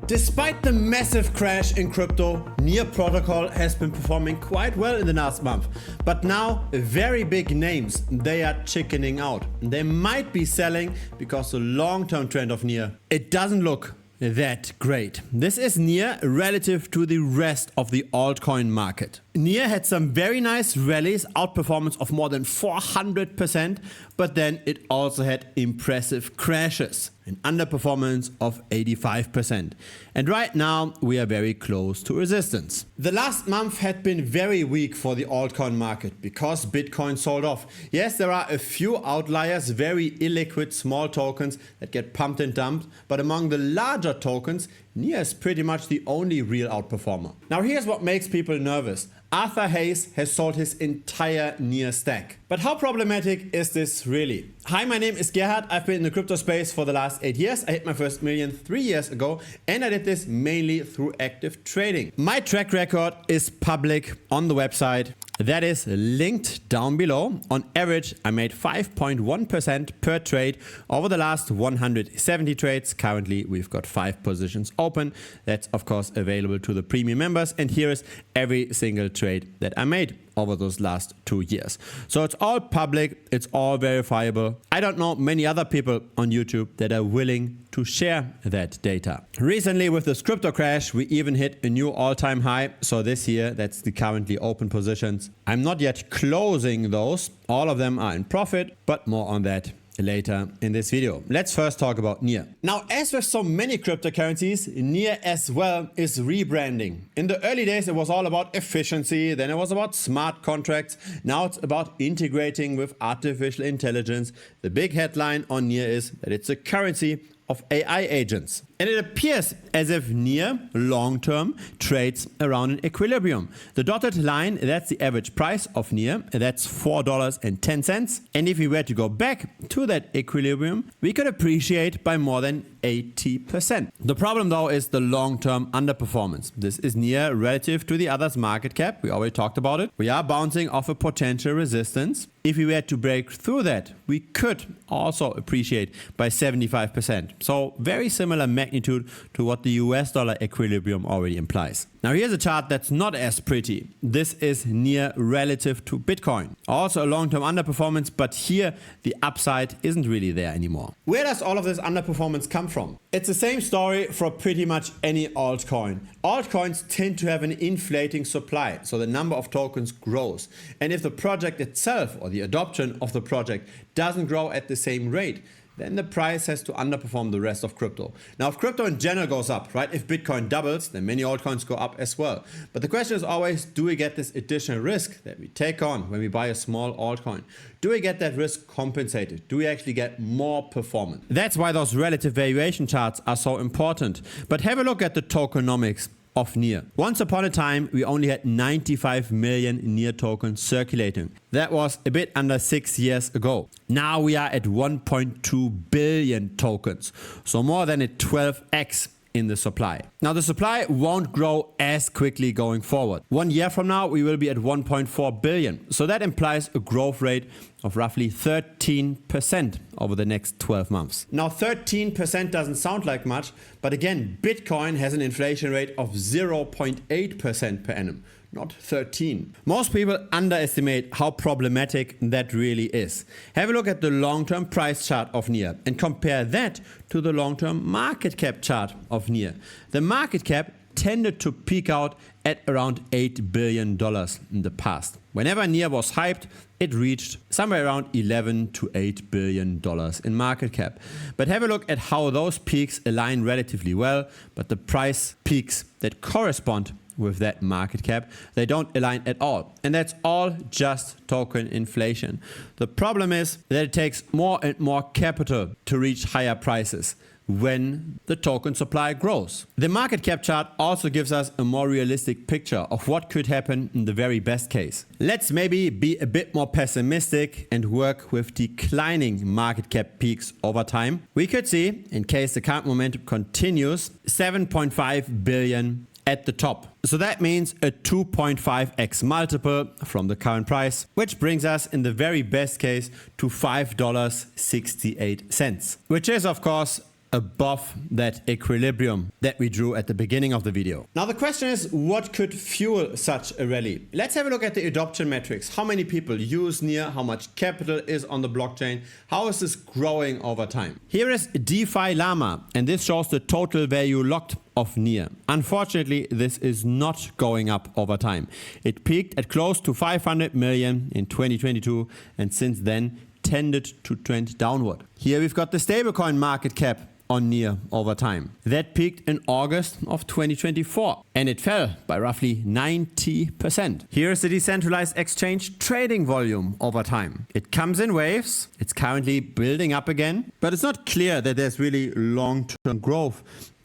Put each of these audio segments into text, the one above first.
Despite the massive crash in crypto, Near protocol has been performing quite well in the last month. But now, very big names, they are chickening out. They might be selling because the long-term trend of Near, it doesn't look that great. This is Near relative to the rest of the altcoin market. Near had some very nice rallies, outperformance of more than 400%, but then it also had impressive crashes, an underperformance of 85%. And right now we are very close to resistance. The last month had been very weak for the altcoin market because Bitcoin sold off. Yes, there are a few outliers, very illiquid small tokens that get pumped and dumped, but among the larger tokens, Near is pretty much the only real outperformer. Now here's what makes people nervous. Arthur Hayes has sold his entire Near stack. But how problematic is this really? Hi, my name is Gerhard. I've been in the crypto space for the last 8 years. I hit my first million 3 years ago, and I did this mainly through active trading. My track record is public on the website. That is linked down below. On average, I made 5.1% per trade over the last 170 trades. Currently, we've got 5 positions open. That's of course available to the premium members. And here is every single trade that I made over those last 2 years. So it's all public, it's all verifiable. I don't know many other people on YouTube that are willing to share that data. Recently with this crypto crash, we even hit a new all-time high. So this year, that's the currently open positions. I'm not yet closing those. All of them are in profit, but more on that later in this video. Let's first talk about Near. Now, as with so many cryptocurrencies, Near as well is rebranding. In the early days, it was all about efficiency. Then it was about smart contracts. Now it's about integrating with artificial intelligence. The big headline on Near is that it's a currency of AI agents. And it appears as if Near long-term trades around an equilibrium. The dotted line, that's the average price of Near. That's $4.10. And if we were to go back to that equilibrium, we could appreciate by more than 80%. The problem though is the long-term underperformance. This is Near relative to the others' market cap. We already talked about it. We are bouncing off a potential resistance. If we were to break through that, we could also appreciate by 75%. So very similar magnitude to what the US dollar equilibrium already implies. Now here's a chart that's not as pretty. This is Near relative to Bitcoin. Also a long-term underperformance, but here the upside isn't really there anymore. Where does all of this underperformance come from? It's the same story for pretty much any altcoin. Altcoins tend to have an inflating supply, so the number of tokens grows. And if the project itself or the adoption of the project doesn't grow at the same rate, then the price has to underperform the rest of crypto. Now, if crypto in general goes up, right? If Bitcoin doubles, then many altcoins go up as well. But the question is always, do we get this additional risk that we take on when we buy a small altcoin? Do we get that risk compensated? Do we actually get more performance? That's why those relative valuation charts are so important. But have a look at the tokenomics of Near. Once upon a time, we only had 95 million Near tokens circulating. That was a bit under 6 years ago. Now we are at 1.2 billion tokens, so more than a 12x in the supply. Now the supply won't grow as quickly going forward. 1 year from now, we will be at 1.4 billion. So that implies a growth rate of roughly 13% over the next 12 months. Now 13% doesn't sound like much, but again, Bitcoin has an inflation rate of 0.8% per annum. Not 13. Most people underestimate how problematic that really is. Have a look at the long-term price chart of Near and compare that to the long-term market cap chart of Near. The market cap tended to peak out at around $8 billion in the past. Whenever Near was hyped, it reached somewhere around $11 to $8 billion in market cap. But have a look at how those peaks align relatively well, but the price peaks that correspond with that market cap, they don't align at all. And that's all just token inflation. The problem is that it takes more and more capital to reach higher prices when the token supply grows. The market cap chart also gives us a more realistic picture of what could happen in the very best case. Let's maybe be a bit more pessimistic and work with declining market cap peaks over time. We could see, in case the current momentum continues, 7.5 billion at the top. So that means a 2.5x multiple from the current price, which brings us in the very best case to $5.68, which is of course above that equilibrium that we drew at the beginning of the video. Now the question is, what could fuel such a rally? Let's have a look at the adoption metrics. How many people use NEAR? How much capital is on the blockchain? How is this growing over time? Here is DeFi Llama, and this shows the total value locked of NEAR. Unfortunately, this is not going up over time. It peaked at close to 500 million in 2022, and since then tended to trend downward. Here we've got the stablecoin market cap on NEAR over time. That peaked in August of 2024 and it fell by roughly 90%. Here is the decentralized exchange trading volume over time. It comes in waves, it's currently building up again, but it's not clear that there's really long-term growth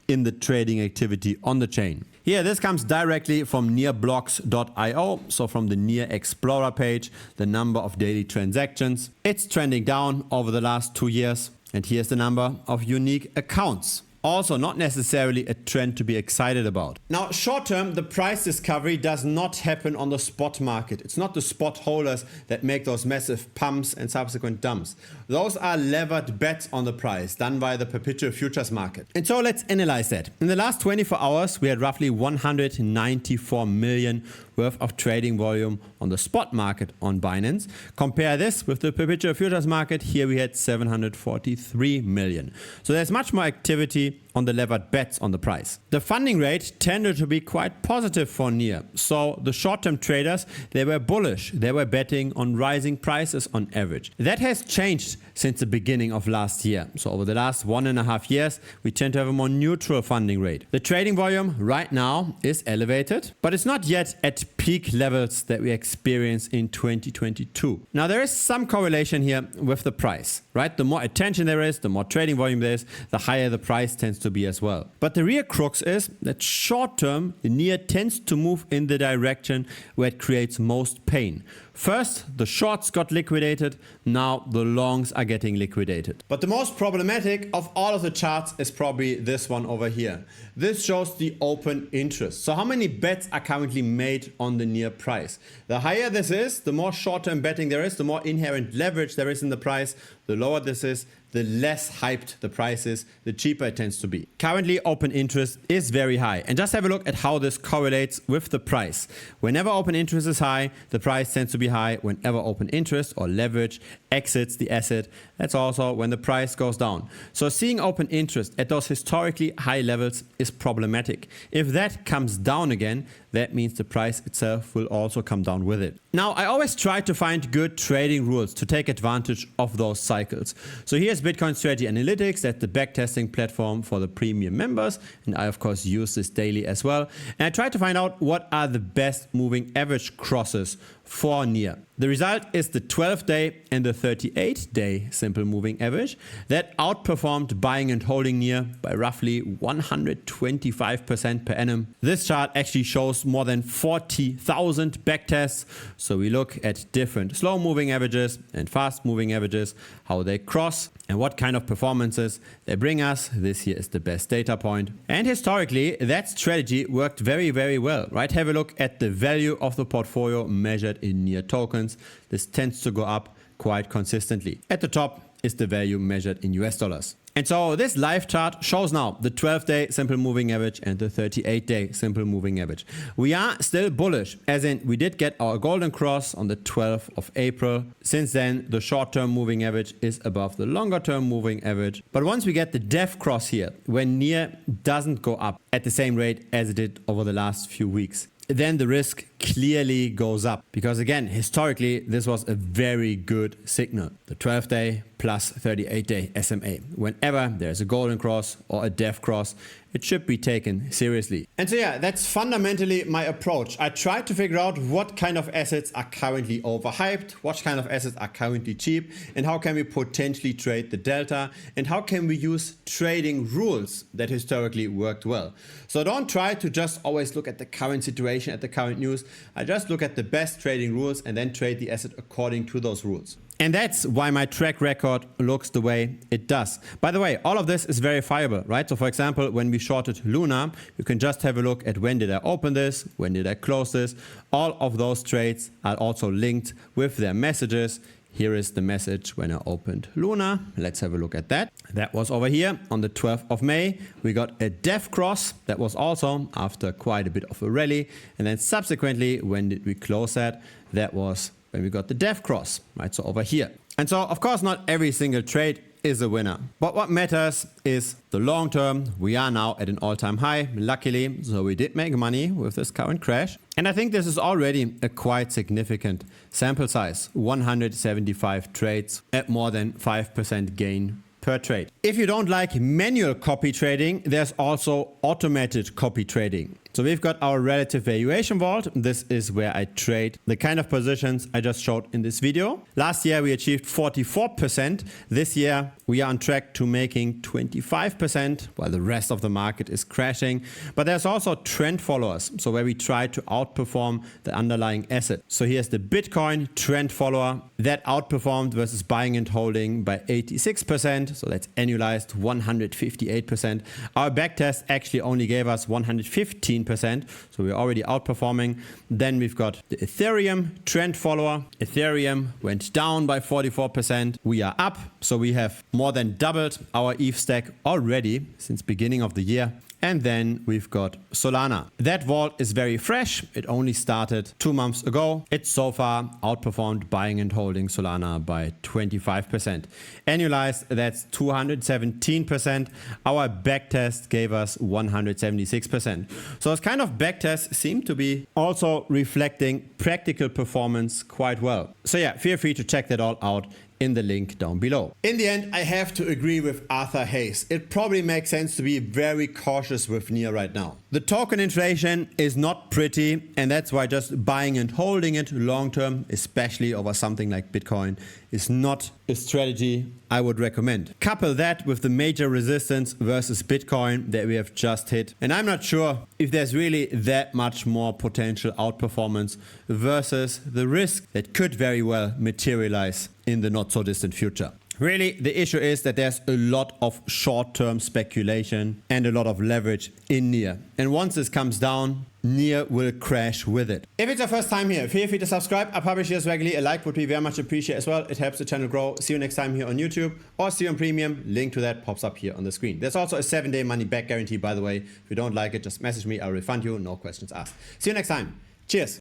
in the trading activity on the chain. Here, this comes directly from nearblocks.io, so from the NEAR Explorer page, the number of daily transactions. It's trending down over the last 2 years. And here's the number of unique accounts. Also not necessarily a trend to be excited about. Now, short term, the price discovery does not happen on the spot market. It's not the spot holders that make those massive pumps and subsequent dumps. Those are levered bets on the price done by the perpetual futures market. And so let's analyze that. In the last 24 hours, we had roughly 194 million worth of trading volume on the spot market on Binance. Compare this with the perpetual futures market. Here we had 743 million. So there's much more activity on the levered bets on the price. The funding rate tended to be quite positive for NEAR. So the short-term traders, they were bullish. They were betting on rising prices on average. That has changed since the beginning of last year. So over the last 1.5 years, we tend to have a more neutral funding rate. The trading volume right now is elevated, but it's not yet at peak levels that we experienced in 2022. Now there is some correlation here with the price, right? The more attention there is, the more trading volume there is, the higher the price tends to be as well. But the real crux is that short term, NEAR tends to move in the direction where it creates most pain. First, the shorts got liquidated, now the longs are getting liquidated. But the most problematic of all of the charts is probably this one over here. This shows the open interest. So how many bets are currently made on the NEAR price? The higher this is, the more short-term betting there is, the more inherent leverage there is in the price. The lower this is, the less hyped the price is, the cheaper it tends to be. Currently, open interest is very high. And just have a look at how this correlates with the price. Whenever open interest is high, the price tends to be high. Whenever open interest or leverage exits the asset, that's also when the price goes down. So seeing open interest at those historically high levels is problematic. If that comes down again, that means the price itself will also come down with it. Now, I always try to find good trading rules to take advantage of those cycles. So here's Bitcoin Strategy Analytics, that's the backtesting platform for the premium members. And I, of course, use this daily as well. And I try to find out what are the best moving average crosses for NEAR. The result is the 12-day and the 38-day simple moving average that outperformed buying and holding NEAR by roughly 125% per annum. This chart actually shows more than 40,000 backtests. So we look at different slow moving averages and fast moving averages, how they cross and what kind of performances they bring us. This here is the best data point. And historically, that strategy worked very, very well, right? Have a look at the value of the portfolio measured in NEAR tokens. This tends to go up quite consistently. At the top is the value measured in US dollars. And so this live chart shows now the 12-day simple moving average and the 38-day simple moving average. We are still bullish, as in we did get our golden cross on the 12th of April. Since then, the short-term moving average is above the longer-term moving average. But once we get the death cross here, when NEAR doesn't go up at the same rate as it did over the last few weeks, then the risk clearly goes up. Because again, historically, this was a very good signal. The 12-day plus 38-day SMA. Whenever there's a golden cross or a death cross, it should be taken seriously. And so yeah, that's fundamentally my approach. I try to figure out what kind of assets are currently overhyped, what kind of assets are currently cheap, and how can we potentially trade the delta, and how can we use trading rules that historically worked well. So don't try to just always look at the current situation, at the current news. I just look at the best trading rules and then trade the asset according to those rules. And that's why my track record looks the way it does. By the way, all of this is verifiable, right? So for example, when we shorted Luna, you can just have a look at when did I open this, when did I close this. All of those trades are also linked with their messages. Here is the message when I opened Luna. Let's have a look at that. That was over here on the 12th of May. We got a dev cross. That was also after quite a bit of a rally. And then subsequently, when did we close that? That was when we got the dev cross, right? So over here. And so, of course, not every single trade is a winner. But what matters is the long term. We are now at an all-time high, luckily. So we did make money with this current crash. And I think this is already a quite significant sample size. 175 trades at more than 5% gain per trade. If you don't like manual copy trading, there's also automated copy trading. So we've got our relative valuation vault. This is where I trade the kind of positions I just showed in this video. Last year we achieved 44%. This year we are on track to making 25% while the rest of the market is crashing. But there's also trend followers. So where we try to outperform the underlying asset. So here's the Bitcoin trend follower that outperformed versus buying and holding by 86%. So that's annualized 158%. Our backtest actually only gave us 115%. So we're already outperforming. Then we've got the Ethereum trend follower. Ethereum went down by 44%. We are up. So we have more than doubled our ETH stack already since beginning of the year. And then we've got Solana. That vault is very fresh. It only started 2 months ago. It's so far outperformed buying and holding Solana by 25%. Annualized, that's 217%. Our backtest gave us 176%. So those kind of backtests seem to be also reflecting practical performance quite well. So yeah, feel free to check that all out in the link down below. In the end, I have to agree with Arthur Hayes. It probably makes sense to be very cautious with NEAR right now. The token inflation is not pretty, and that's why just buying and holding it long term, especially over something like Bitcoin, is not a strategy I would recommend. Couple that with the major resistance versus Bitcoin that we have just hit, and I'm not sure if there's really that much more potential outperformance versus the risk that could very well materialize in the not so distant future. Really, the issue is that there's a lot of short-term speculation and a lot of leverage in NEAR. And once this comes down, NEAR will crash with it. If it's your first time here, feel free to subscribe. I publish this regularly. A like would be very much appreciated as well. It helps the channel grow. See you next time here on YouTube or see you on Premium. Link to that pops up here on the screen. There's also a 7-day money back guarantee, by the way. If you don't like it, just message me. I'll refund you. No questions asked. See you next time. Cheers.